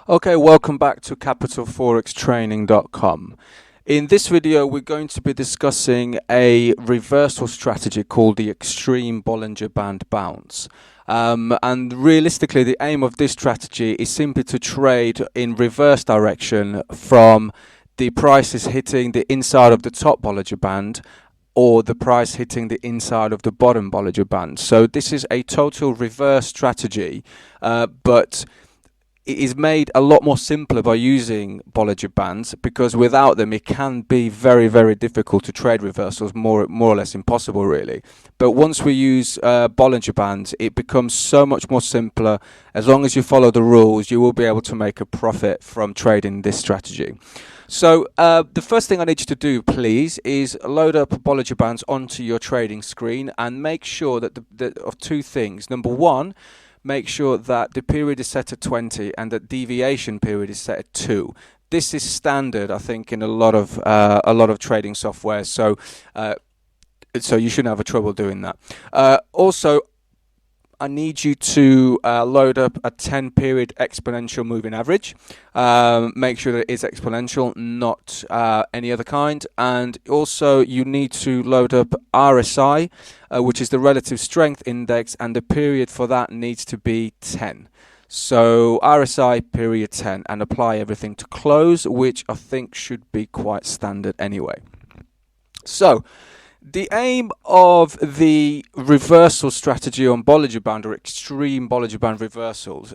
Okay, welcome back to capitalforextraining.com. In this video, we're going to be discussing a reversal strategy called the extreme Bollinger Band bounce. And realistically, the aim of this strategy is simply to trade in reverse direction from the prices hitting the inside of the top Bollinger Band or the price hitting the inside of the bottom Bollinger Band. So this is a total reverse strategy, but it is made a lot more simpler by using Bollinger Bands, because without them it can be very, very difficult to trade reversals, more or less impossible really. But once we use Bollinger Bands, it becomes so much more simpler. As long as you follow the rules, you will be able to make a profit from trading this strategy. So the first thing I need you to do, please, is load up Bollinger Bands onto your trading screen and make sure that of two things. Number one, make sure that the period is set at 20 and that deviation period is set at 2. This is standard, I think, in a lot of trading software, so you shouldn't have a trouble doing that. Also, I need you to load up a 10-period exponential moving average. Make sure that it is exponential, not any other kind. And also, you need to load up RSI, which is the relative strength index, and the period for that needs to be 10. So RSI period 10, and apply everything to close, which I think should be quite standard anyway. So the aim of the reversal strategy on Bollinger Band, or extreme Bollinger Band reversals,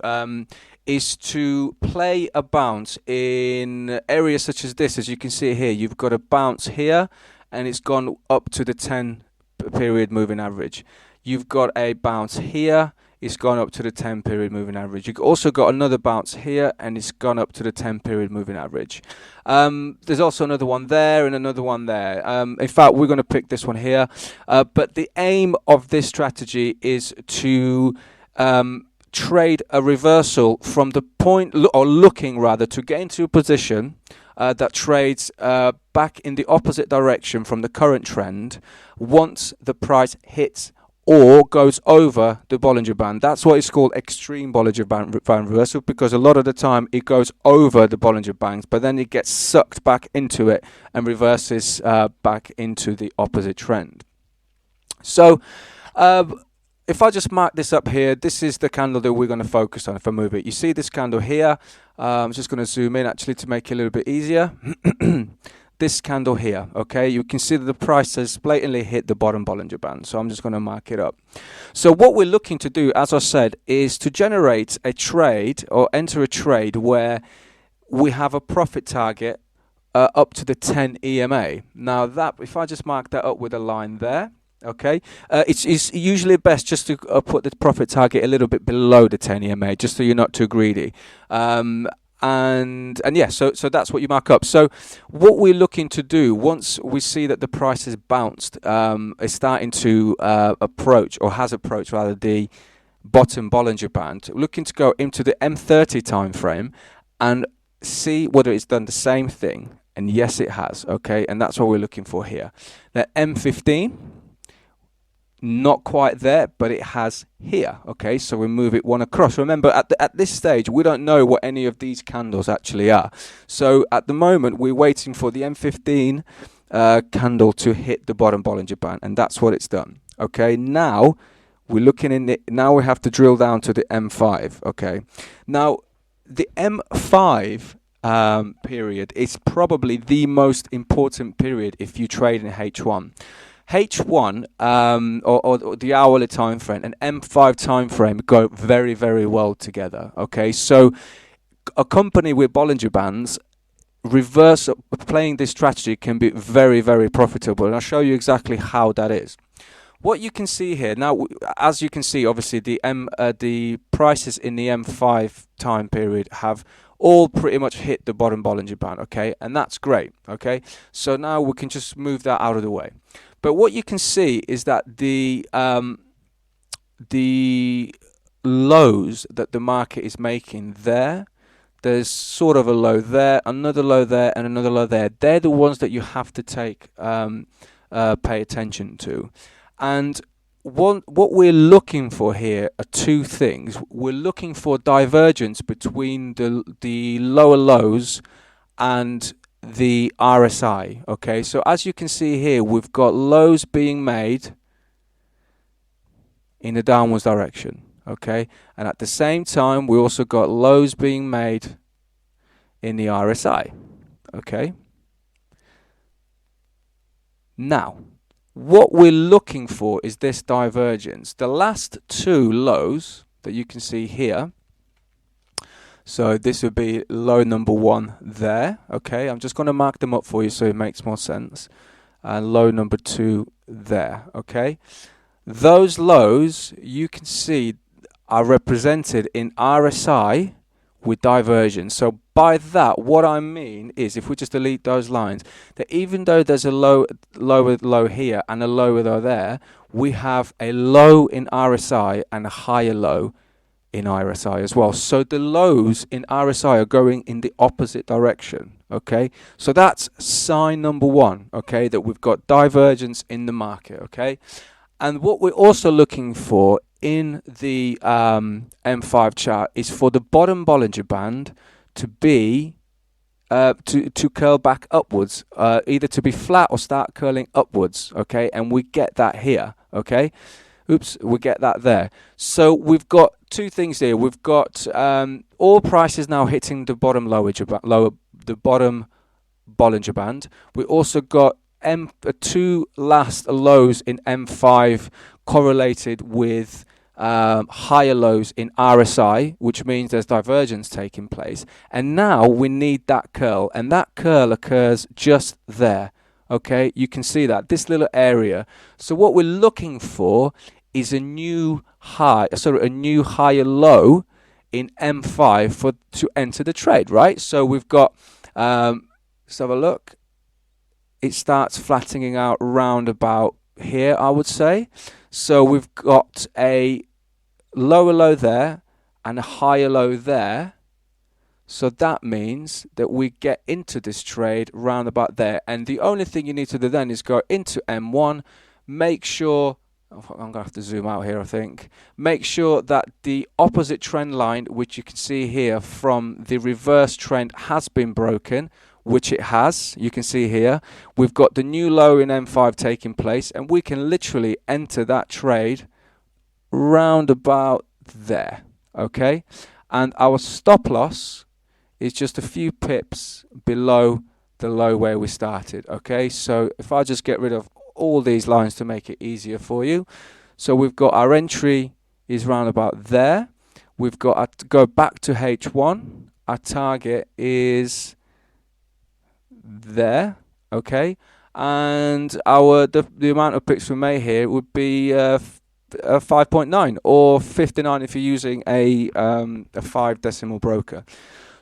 is to play a bounce in areas such as this. As you can see here, you've got a bounce here and it's gone up to the 10-period moving average. You've got a bounce here, it's gone up to the 10-period moving average. You've also got another bounce here and it's gone up to the 10-period moving average. There's also another one there and another one there. In fact, we're going to pick this one here. But the aim of this strategy is to trade a reversal from the point, or looking rather, to get into a position that trades back in the opposite direction from the current trend once the price hits or goes over the Bollinger Band. That's why it's called extreme Bollinger Band reversal, because a lot of the time it goes over the Bollinger Bands, but then it gets sucked back into it and reverses back into the opposite trend. So if I just mark this up here, this is the candle that we're going to focus on if I move it. You see this candle here. I'm just going to zoom in actually to make it a little bit easier. This candle here, okay, you can see that the price has blatantly hit the bottom Bollinger Band, so I'm just going to mark it up. So what we're looking to do, as I said, is to generate a trade or enter a trade where we have a profit target up to the 10 EMA. Now that, if I just mark that up with a line there, okay, it's usually best just to put the profit target a little bit below the 10 EMA, just so you're not too greedy. And yeah, so that's what you mark up. So what we're looking to do, once we see that the price has bounced, is starting to approach, or has approached rather, the bottom Bollinger Band, we're looking to go into the M30 time frame and see whether it's done the same thing. And yes, it has, okay, and that's what we're looking for here. The M15, not quite there, but it has here, okay, so we move it one across. Remember, at this stage we don't know what any of these candles actually are, so at the moment we're waiting for the M15 candle to hit the bottom Bollinger Band, and that's what it's done. Okay, now we're looking in it. Now we have to drill down to the M5. Okay, now the M5 period is probably the most important period if you trade in H1. H1 or the hourly time frame and M5 time frame go very, very well together. Okay, so a company with Bollinger Bands, reverse playing this strategy can be very, very profitable, and I'll show you exactly how that is. What you can see here now, as you can see, obviously the prices in the M5 time period have all pretty much hit the bottom Bollinger Band, okay, and that's great. Okay, so now we can just move that out of the way. But what you can see is that the lows that the market is making there's sort of a low there, another low there, and another low there. They're the ones that you have to pay attention to. And what we're looking for here are two things. We're looking for divergence between the lower lows and the RSI. Okay, so as you can see here, we've got lows being made in the downwards direction. Okay, and at the same time, we also got lows being made in the RSI. Okay. Now, what we're looking for is this divergence. The last two lows that you can see here, so this would be low number 1 there. Okay, I'm just going to mark them up for you so it makes more sense. And low number 2 there. Okay, those lows you can see are represented in RSI with divergence. So by that, what I mean is, if we just delete those lines, that even though there's a lower low here and a lower low there, we have a low in RSI and a higher low in RSI as well. So the lows in RSI are going in the opposite direction. Okay, so that's sign number 1. Okay, that we've got divergence in the market. Okay, and what we're also looking for in the M5 chart is for the bottom Bollinger Band to be to curl back upwards, either to be flat or start curling upwards. Okay, and we get that here. Okay, we get that there. So we've got two things here. We've got all prices now hitting the bottom the bottom Bollinger Band. We also got two last lows in M5 correlated with higher lows in RSI, which means there's divergence taking place. And now we need that curl, and that curl occurs just there. Okay, you can see that, this little area. So what we're looking for is a new high, a new higher low in M5 to enter the trade, right? So we've got, let's have a look. It starts flattening out round about here, I would say. So we've got a lower low there and a higher low there. So that means that we get into this trade round about there. And the only thing you need to do then is go into M1, make sure, I'm going to have to zoom out here, I think. Make sure that the opposite trend line, which you can see here from the reverse trend, has been broken, which it has. You can see here we've got the new low in M5 taking place, and we can literally enter that trade round about there. Okay, and our stop loss is just a few pips below the low where we started. Okay, so if I just get rid of all these lines to make it easier for you, so we've got our entry is round about there. We've got to go back to H1. Our target is there. Okay, and the amount of pips we made here would be 5.9 or 59 if you're using a 5 decimal broker.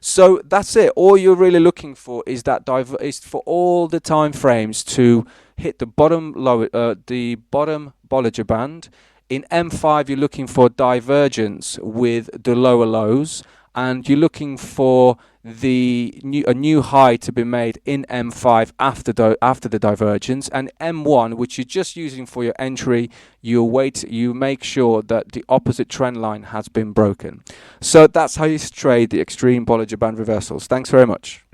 So that's it. All you're really looking for is that is for all the time frames to hit the bottom Bollinger Band. In M5, you're looking for divergence with the lower lows, and you're looking for a new high to be made in M5 after the divergence. And M1, which you're just using for your entry, you make sure that the opposite trend line has been broken. So that's how you trade the extreme Bollinger Band reversals. Thanks very much.